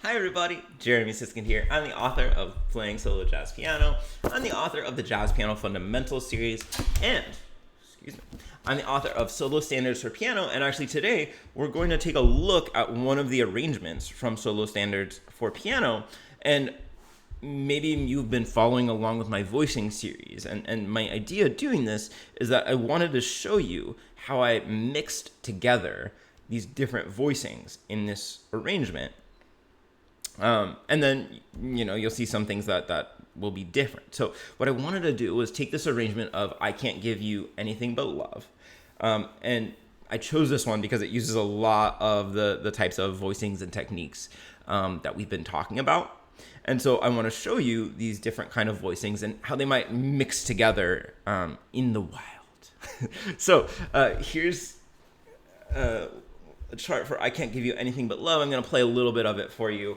Hi everybody, Jeremy Siskind here. I'm the author of Playing Solo Jazz Piano. I'm the author of the Jazz Piano Fundamentals series, and, I'm the author of Solo Standards for Piano, and actually today we're going to take a look at one of the arrangements from Solo Standards for Piano, and maybe you've been following along with my Voicings series, and my idea of doing this is that I wanted to show you how I mixed together these different voicings in this arrangement. And then, you'll see some things that will be different. So what I wanted to do was take this arrangement of I Can't Give You Anything But Love. And I chose this one because it uses a lot of the types of voicings and techniques that we've been talking about. And so I want to show you these different kind of voicings and how they might mix together in the wild. So here's a chart for I Can't Give You Anything But Love. I'm going to play a little bit of it for you.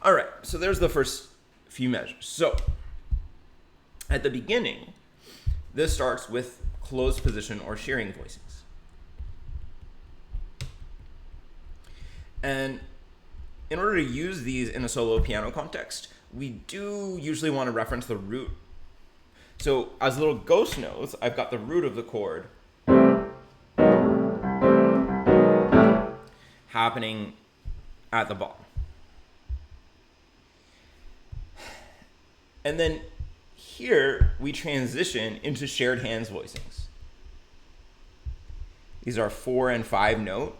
All right, so there's the first few measures. So at the beginning, this starts with closed position or shearing voicings. And in order to use these in a solo piano context, we do usually want to reference the root. So as little ghost notes, I've got the root of the chord happening at the bottom. And then here we transition into shared hands voicings. These are 4 and 5 note.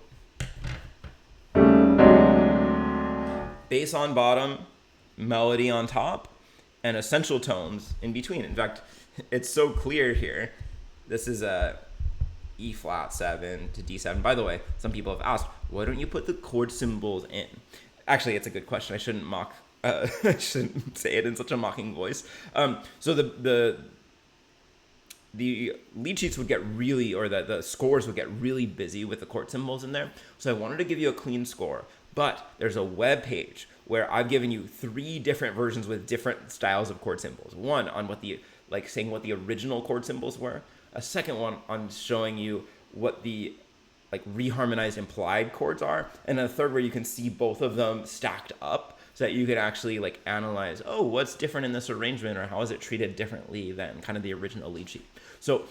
Bass on bottom, melody on top, and essential tones in between. In fact, it's so clear here. This is a E flat 7 to D7. By the way, some people have asked, why don't you put the chord symbols in? Actually, it's a good question. I shouldn't I shouldn't say it in such a mocking voice. So the lead sheets would get really, or the scores would get really busy with the chord symbols in there. So I wanted to give you a clean score, but there's a web page where I've given you 3 different versions with different styles of chord symbols. One on saying what the original chord symbols were. A second one on showing you what the reharmonized implied chords are, and a third where you can see both of them stacked up, so that you can actually analyze, what's different in this arrangement, or how is it treated differently than kind of the original lead sheet. So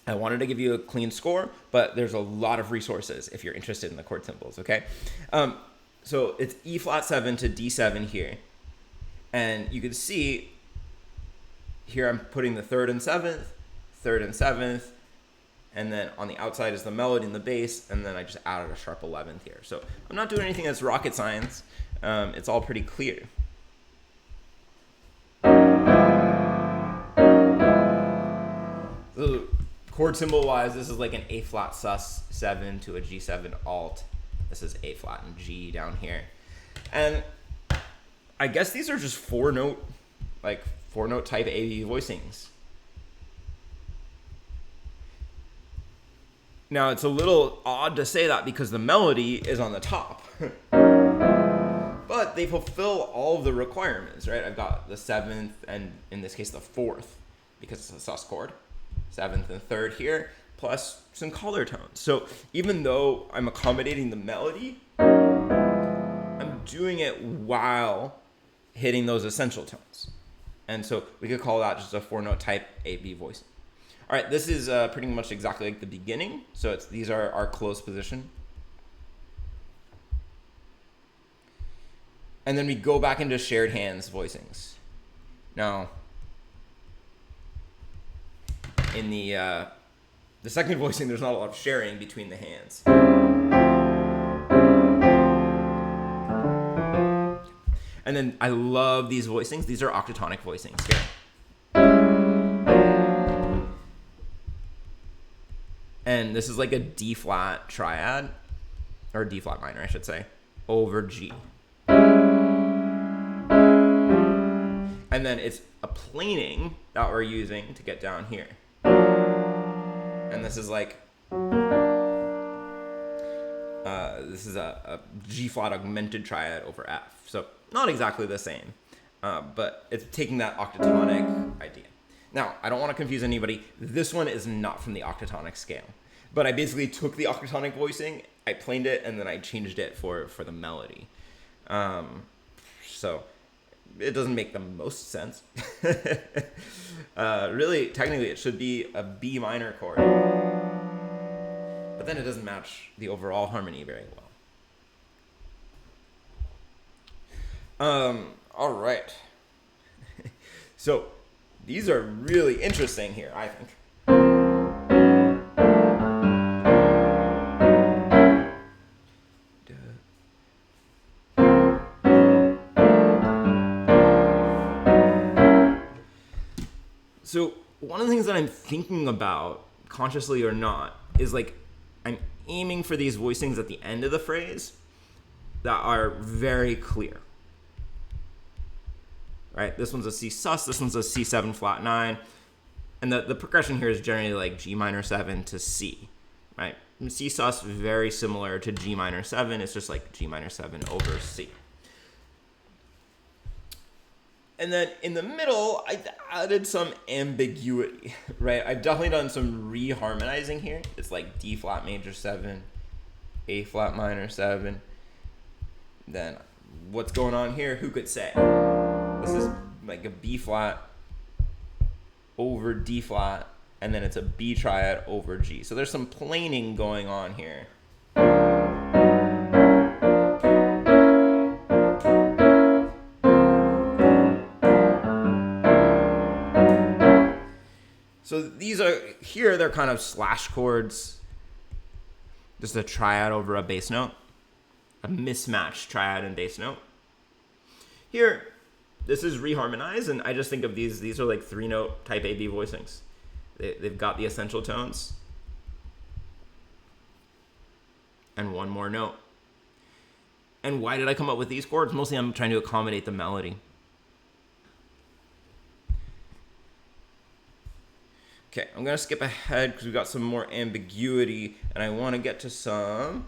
I wanted to give you a clean score, but there's a lot of resources if you're interested in the chord symbols, okay? So it's E flat 7 to D7 here. And you can see here I'm putting the 3rd and 7th, and then on the outside is the melody and the bass, and then I just added a sharp 11th here. So I'm not doing anything that's rocket science. It's all pretty clear. So chord symbol wise, this is like an A flat sus 7 to a G7 alt. This is A flat and G down here. And I guess these are just 4 note type AV voicings. Now it's a little odd to say that because the melody is on the top. But they fulfill all of the requirements, right? I've got the 7th and in this case the 4th because it's a sus chord. 7th and 3rd here, plus some color tones. So even though I'm accommodating the melody, I'm doing it while hitting those essential tones. And so we could call that just a 4-note type A-B voicing. All right, this is pretty much exactly like the beginning. So these are our closed position. And then we go back into shared hands voicings. Now, in the second voicing, there's not a lot of sharing between the hands. And then I love these voicings. These are octatonic voicings here. And this is like a D flat triad, or D flat minor, I should say, over G. And then it's a planing that we're using to get down here. And this is like This is a G flat augmented triad over F. So not exactly the same, but it's taking that octatonic idea. Now, I don't want to confuse anybody. This one is not from the octatonic scale, but I basically took the octatonic voicing, I planed it, and then I changed it for the melody. So it doesn't make the most sense. Really, technically, it should be a B minor chord, but then it doesn't match the overall harmony very well. All right. So these are really interesting here, I think. So one of the things that I'm thinking about, consciously or not, is like I'm aiming for these voicings at the end of the phrase that are very clear. Right? This one's a C sus, this one's a C7 flat 9. And the progression here is generally like G minor 7 to C. Right? And C sus very similar to G minor 7. It's just like G minor 7 over C. And then in the middle, I added some ambiguity, right? I've definitely done some reharmonizing here. It's like D flat major 7, A flat minor 7. Then what's going on here? Who could say? This is like a B flat over D flat, and then it's a B triad over G. So there's some planing going on here. So these are, here they're kind of slash chords, just a triad over a bass note, a mismatched triad and bass note. Here, this is reharmonized, and I just think of these are like 3-note type AB voicings. They've got the essential tones and one more note. And why did I come up with these chords? Mostly I'm trying to accommodate the melody. Okay, I'm going to skip ahead because we've got some more ambiguity, and I want to get to some...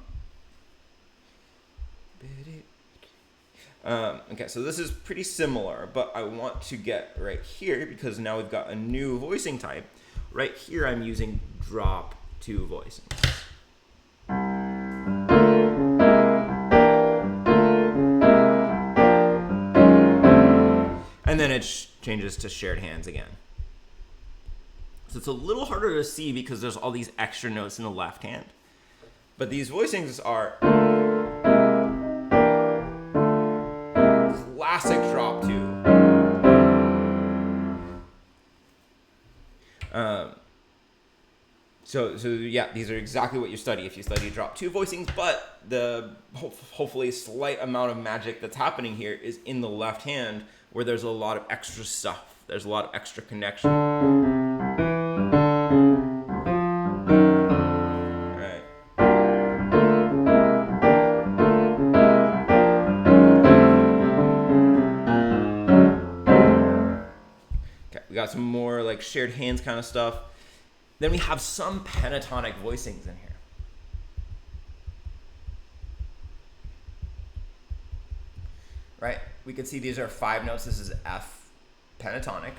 Okay, so this is pretty similar, but I want to get right here because now we've got a new voicing type. Right here, I'm using drop 2 voicings. And then it changes to shared hands again. So it's a little harder to see because there's all these extra notes in the left hand. But these voicings are classic drop 2. So yeah, these are exactly what you study if you study drop 2 voicings, but the hopefully slight amount of magic that's happening here is in the left hand where there's a lot of extra stuff. There's a lot of extra connection. Got some more like shared hands kind of stuff. Then we have some pentatonic voicings in here. Right? We can see these are 5 notes. This is F pentatonic.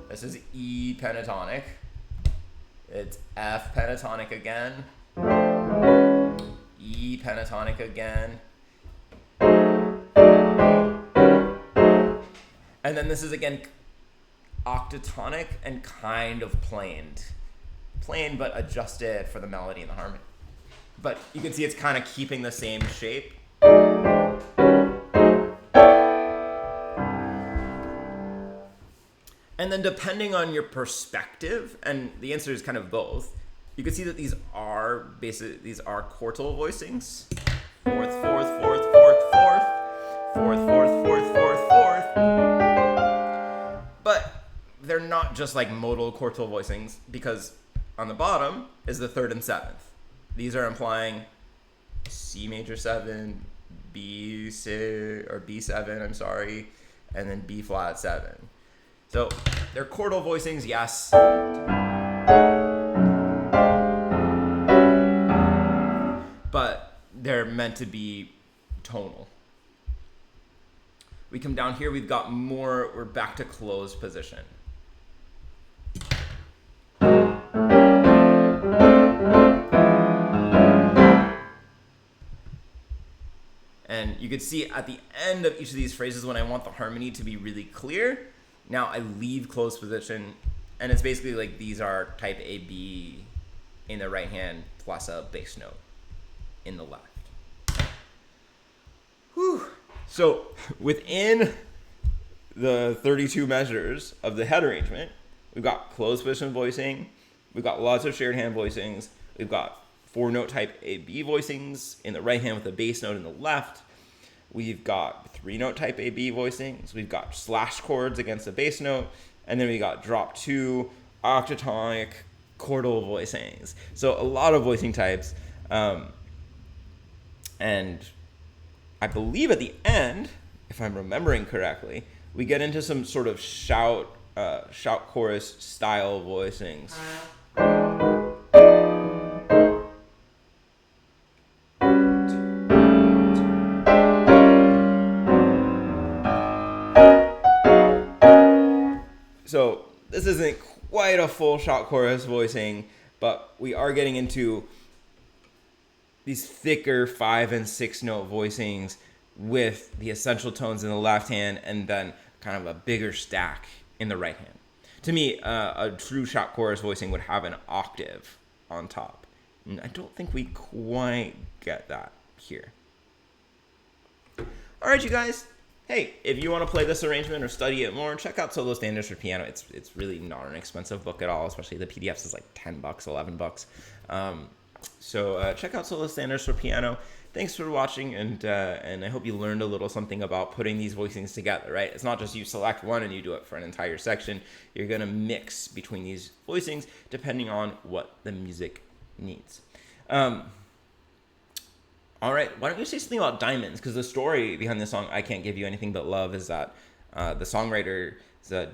This is E pentatonic. It's F pentatonic again. E pentatonic again. And then this is, again, octatonic and kind of planed. Plain, but adjusted for the melody and the harmony. But you can see it's kind of keeping the same shape. And then depending on your perspective, and the answer is kind of both, you can see that these are quartal voicings. Fourth, fourth, fourth, fourth, fourth. Fourth, fourth, fourth, fourth, fourth. But they're not just like modal quartal voicings because on the bottom is the 3rd and 7th. These are implying C major 7, B7, I'm sorry, and then B flat 7. So they're quartal voicings, yes. meant to be tonal. We come down here, we're back to closed position. And you could see at the end of each of these phrases when I want the harmony to be really clear, now I leave closed position, and it's basically like these are type A, B in the right hand plus a bass note in the left. Whew. So within the 32 measures of the head arrangement, we've got closed position voicing, we've got lots of shared hand voicings, we've got 4-note type A-B voicings in the right hand with a bass note in the left. We've got 3-note type A-B voicings. We've got slash chords against a bass note. And then we got drop 2, octatonic, quartal voicings. So a lot of voicing types. And I believe at the end, if I'm remembering correctly, we get into some sort of shout chorus style voicings. So this isn't quite a full shout chorus voicing, but we are getting into these thicker 5 and 6 note voicings with the essential tones in the left hand and then kind of a bigger stack in the right hand. To me, a true shout chorus voicing would have an octave on top. And I don't think we quite get that here. All right, you guys. Hey, if you want to play this arrangement or study it more, check out Solo Standards for Piano. It's really not an expensive book at all, especially the PDFs is like $10, $11. So check out Solo Standards for Piano. Thanks for watching, and I hope you learned a little something about putting these voicings together, right? It's not just you select one and you do it for an entire section. You're going to mix between these voicings depending on what the music needs. All right, why don't you say something about Diamonds? Because the story behind the song, I Can't Give You Anything But Love, is that the songwriter,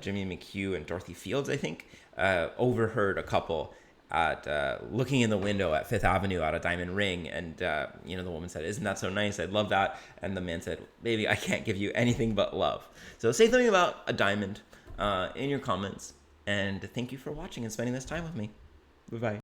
Jimmy McHugh and Dorothy Fields, I think, overheard a couple at looking in the window at Fifth Avenue at a diamond ring. And, the woman said, "Isn't that so nice? I'd love that." And the man said, "Baby, I can't give you anything but love." So say something about a diamond in your comments. And thank you for watching and spending this time with me. Bye-bye.